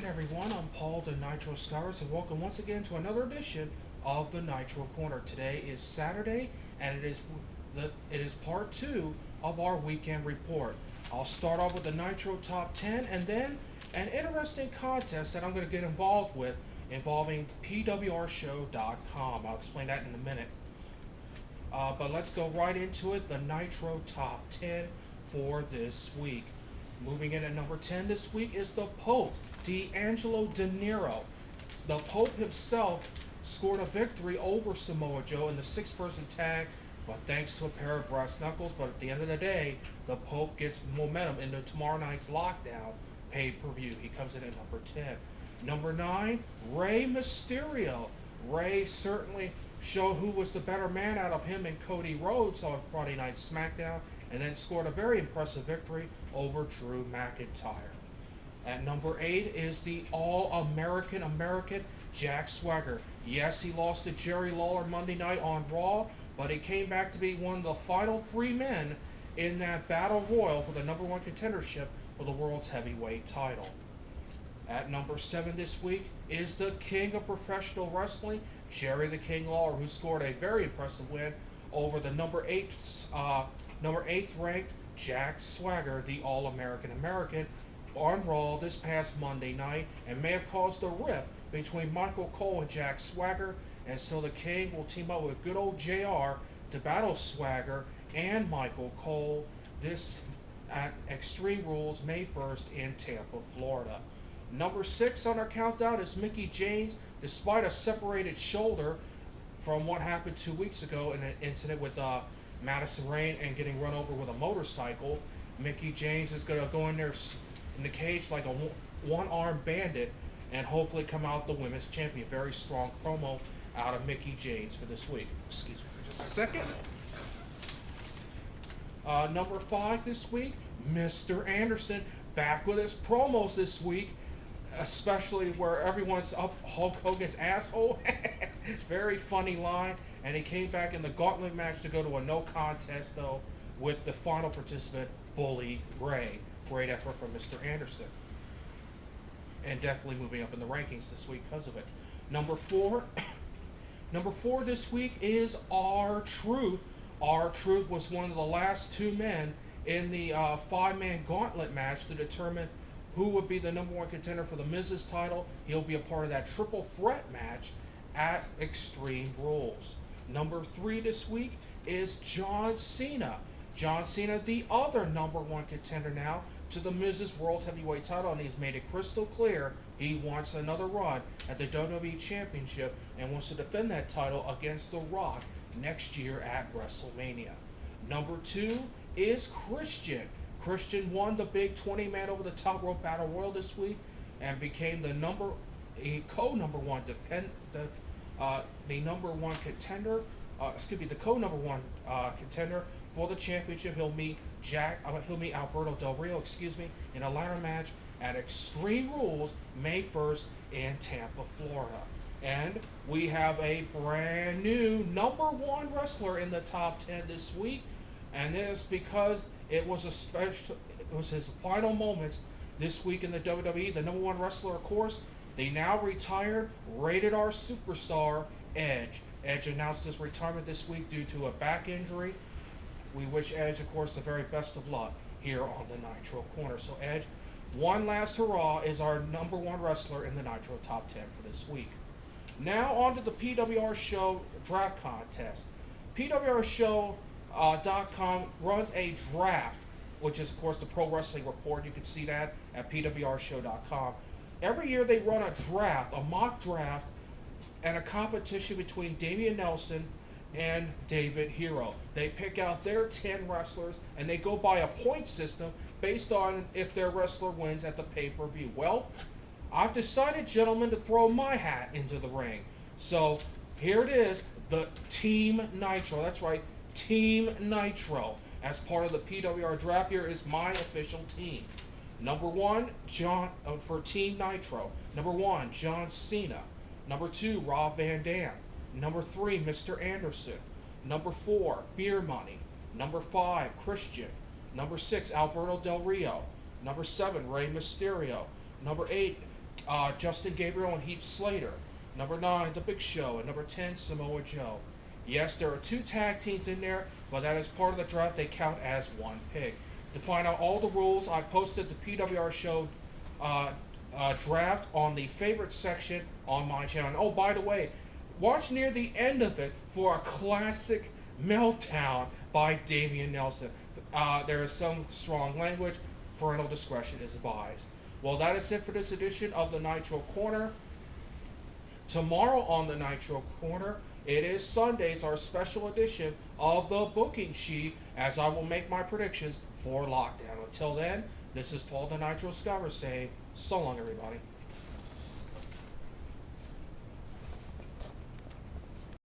Welcome everyone, I'm Paul the Nitro Scholars and welcome once again to another edition of the Nitro Corner. Today is Saturday and it is part 2 of our weekend report. I'll start off with the Nitro Top 10 and then an interesting contest that I'm going to get involved with involving PWRShow.com. I'll explain that in a minute. But let's go right into it, the Nitro Top 10 for this week. Moving in at number 10 this week is the Pope, D'Angelo De Niro. The Pope himself scored a victory over Samoa Joe in the 6-person tag, but thanks to a pair of brass knuckles. But at the end of the day, the Pope gets momentum into tomorrow night's Lockdown pay-per-view. He comes in at number 10. Number 9, Rey Mysterio. Rey certainly showed who was the better man out of him and Cody Rhodes on Friday Night SmackDown, and then scored a very impressive victory over Drew McIntyre. At number 8 is the All-American Jack Swagger. Yes, he lost to Jerry Lawler Monday night on Raw, but he came back to be one of the final 3 men in that battle royal for the number 1 contendership for the world's heavyweight title. At number 7 this week is the King of Professional Wrestling, Jerry the King Lawler, who scored a very impressive win over the number 8th ranked Jack Swagger, the All-American on Raw this past Monday night, and may have caused a rift between Michael Cole and Jack Swagger, and so the King will team up with good old JR to battle Swagger and Michael Cole this at Extreme Rules May 1st in Tampa, Florida. Number 6 on our countdown is Mickie James. Despite a separated shoulder from what happened 2 weeks ago in an incident with Madison Rayne and getting run over with a motorcycle, Mickie James is going to go in there in the cage like a one-armed bandit and hopefully come out the women's champion. Very strong promo out of Mickie James for this week. Excuse me for just a second. Number 5 this week, Mr. Anderson, back with his promos this week, especially where everyone's up Hulk Hogan's asshole. Very funny line. And he came back in the gauntlet match to go to a no contest, though, with the final participant, Bully Ray. Great effort from Mr. Anderson. And definitely moving up in the rankings this week because of it. Number 4 this week is R-Truth. R-Truth was one of the last 2 men in the 5-man gauntlet match to determine who would be the number 1 contender for the Miz's title. He'll be a part of that triple threat match at Extreme Rules. Number 3 this week is John Cena. John Cena, the other number 1 contender now to the Miz's World Heavyweight title, and he's made it crystal clear he wants another run at the WWE Championship and wants to defend that title against The Rock next year at WrestleMania. Number 2 is Christian. Christian won the big 20-man over-the-top rope battle royal this week and became the co-number 1 contender for the championship. He'll meet Alberto Del Rio, in a ladder match at Extreme Rules May 1st in Tampa, Florida. And we have a brand new number 1 wrestler in the top 10 this week, and this because it was his final moments this week in the WWE. The number 1 wrestler, of course, the now retired Rated R superstar Edge. Edge announced his retirement this week due to a back injury. We wish Edge, of course, the very best of luck here on the Nitro Corner. So Edge, one last hurrah, is our number 1 wrestler in the Nitro Top 10 for this week. Now on to the PWR Show Draft Contest. PWRShow.com runs a draft, which is, of course, the Pro Wrestling Report. You can see that at PWRShow.com. Every year they run a draft, a mock draft, and a competition between Damian Nelson and David Hero. They pick out their 10 wrestlers, and they go by a point system based on if their wrestler wins at the pay-per-view. Well, I've decided, gentlemen, to throw my hat into the ring. So here it is, the Team Nitro. That's right, Team Nitro. As part of the PWR draft, here is my official team. Number 1, for Team Nitro. Number 1, John Cena. Number 2, Rob Van Dam. Number 3, Mr. Anderson. Number 4, Beer Money. Number 5, Christian. Number 6, Alberto Del Rio. Number 7, Rey Mysterio. Number 8, Justin Gabriel and Heath Slater. Number 9, The Big Show. And number 10, Samoa Joe. Yes, there are 2 tag teams in there, but that is part of the draft. They count as one pick. To find out all the rules, I posted the PWR Show draft on the favorite section on my channel. And, oh, by the way, watch near the end of it for a classic meltdown by Damian Nelson. There is some strong language. Parental discretion is advised. Well, that is it for this edition of the Nitro Corner. Tomorrow on the Nitro Corner, it is Sunday. It's our special edition of the Booking Sheet, as I will make my predictions for Lockdown. Until then, this is Paul the Nitro Scour saying, so long, everybody.